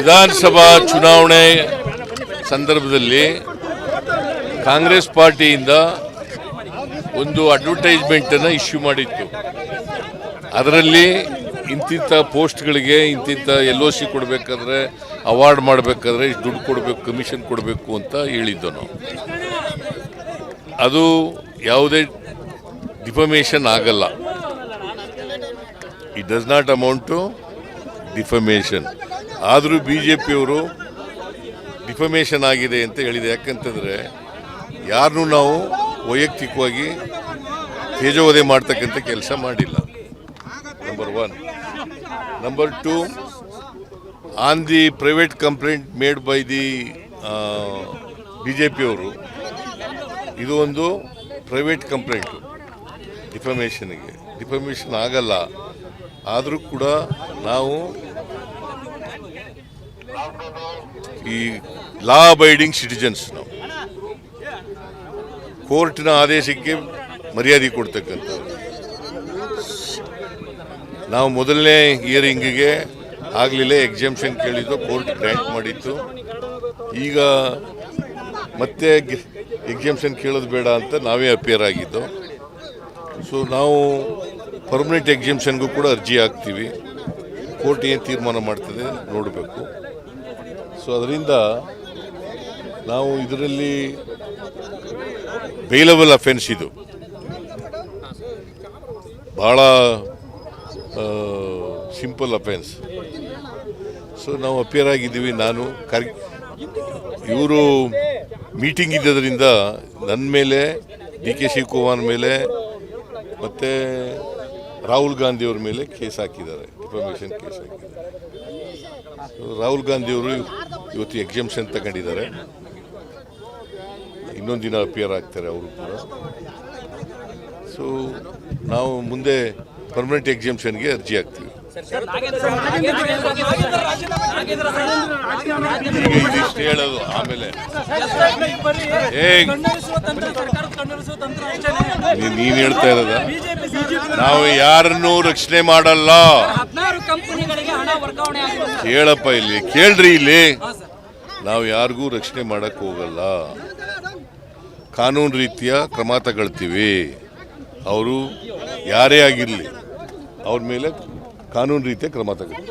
ವಿಧಾನಸಭಾ ಚುನಾವಣೆ ಸಂದರ್ಭದಲ್ಲಿ ಕಾಂಗ್ರೆಸ್ ಪಾರ್ಟಿಯಿಂದ ಒಂದು ಅಡ್ವರ್ಟೈಸ್ಮೆಂಟನ್ನು ಇಶ್ಯೂ ಮಾಡಿತ್ತು. ಅದರಲ್ಲಿ ಇಂತಿಂಥ ಪೋಸ್ಟ್ಗಳಿಗೆ ಇಂತಿಂಥ LOC ಕೊಡಬೇಕಾದ್ರೆ, ಅವಾರ್ಡ್ ಮಾಡಬೇಕಾದ್ರೆ ಇಷ್ಟು ದುಡ್ಡು ಕೊಡಬೇಕು, ಕಮಿಷನ್ ಕೊಡಬೇಕು ಅಂತ ಹೇಳಿದ್ದು ನಾವು. ಅದು ಯಾವುದೇ ಡಿಫಮೇಷನ್ ಆಗಲ್ಲ. It does not amount to defamation. ಆದರೂ BJPಯವರು ಡಿಫಮೇಷನ್ ಆಗಿದೆ ಅಂತ ಹೇಳಿದೆ. ಯಾಕಂತಂದರೆ ಯಾರನ್ನೂ ನಾವು ವೈಯಕ್ತಿಕವಾಗಿ ತೇಜೋವಧೆ ಮಾಡ್ತಕ್ಕಂಥ ಕೆಲಸ ಮಾಡಿಲ್ಲ. Number 1. Number 2, on the private complaint made by the BJPಯವರು, ಇದು ಒಂದು ಪ್ರೈವೇಟ್ ಕಂಪ್ಲೇಂಟು. ಡಿಫಮೇಷನ್ ಆಗಲ್ಲ. ಆದರೂ ಕೂಡ ನಾವು ಈ ಲಾ ಅಬೈಡಿಂಗ್ ಸಿಟಿಜನ್ಸ್, ನಾವು ಕೋರ್ಟ್ನ ಆದೇಶಕ್ಕೆ ಮರ್ಯಾದೆ ಕೊಡ್ತಕ್ಕಂಥವ್ರು. ನಾವು ಮೊದಲನೇ ಹಿಯರಿಂಗಿಗೆ ಆಗಲಿಲ್ಲ, ಎಕ್ಸಾಮ್ಷನ್ ಕೇಳಿದ್ದು, ಕೋರ್ಟ್ ಗ್ರ್ಯಾಂಟ್ ಮಾಡಿತ್ತು. ಈಗ ಮತ್ತೆ ಎಕ್ಸಾಮ್ಷನ್ ಕೇಳೋದು ಬೇಡ ಅಂತ ನಾವೇ ಅಪಿಯರ್ ಆಗಿದ್ದು. ಸೊ ನಾವು ಪರ್ಮನೆಂಟ್ ಎಕ್ಸಾಮ್ಷನ್ಗೂ ಕೂಡ ಅರ್ಜಿ ಹಾಕ್ತೀವಿ. ಕೋರ್ಟ್ ಏನು ತೀರ್ಮಾನ ಮಾಡ್ತದೆ ನೋಡಬೇಕು. ಸೊ ಅದರಿಂದ ನಾವು ಇದರಲ್ಲಿ ಬೇಲಬಲ್ ಅಫೆನ್ಸ್, ಇದು ಭಾಳ ಸಿಂಪಲ್ ಅಫೆನ್ಸ್. ಸೊ ನಾವು ಅಪಿಯರ್ ಆಗಿದ್ದೀವಿ. ನಾನು ಇವರು ಮೀಟಿಂಗ್ ಇದ್ದದರಿಂದ ನನ್ನ ಮೇಲೆ, DK ಶಿವಕುಮಾರ್ ಮೇಲೆ ಮತ್ತು ರಾಹುಲ್ ಗಾಂಧಿಯವ್ರ ಮೇಲೆ ಕೇಸ್ ಹಾಕಿದ್ದಾರೆ, ಡಿಫಮೇಷನ್ ಕೇಸ್ ಹಾಕಿದ್ದಾರೆ. ರಾಹುಲ್ ಗಾಂಧಿಯವರು ಇವತ್ತು ಎಕ್ಸಾಮ್ಷನ್ ತಗೊಂಡಿದ್ದಾರೆ. ಇನ್ನೊಂದು ದಿನ ಅಪಿಯರ್ ಆಗ್ತಾರೆ ಅವರು ಕೂಡ. ಸೊ ನಾವು ಮುಂದೆ ಪರ್ಮನೆಂಟ್ ಎಕ್ಸಾಮ್ಷನ್ಗೆ ಅರ್ಜಿ ಹಾಕ್ತೀವಿ. ಇದಿಷ್ಟು ಹೇಳೋದು. ಆಮೇಲೆ ನೀನು ಹೇಳ್ತಾ ಇರೋದ, ನಾವು ಯಾರನ್ನೂ ರಕ್ಷಣೆ ಮಾಡಲ್ಲ. ಕೇಳಪ್ಪ, ಇಲ್ಲಿ ಕೇಳ್ರಿ, ಇಲ್ಲಿ ನಾವು ಯಾರಿಗೂ ರಕ್ಷಣೆ ಮಾಡಕ್ ಹೋಗಲ್ಲ. ಕಾನೂನು ರೀತಿಯ ಕ್ರಮ ತಗೊಳ್ತೀವಿ. ಅವರು ಯಾರೇ ಆಗಿರಲಿ, ಅವ್ರ ಮೇಲೆ ಕಾನೂನು ರೀತಿಯ ಕ್ರಮ ತಗೊಳ್ತೀವಿ.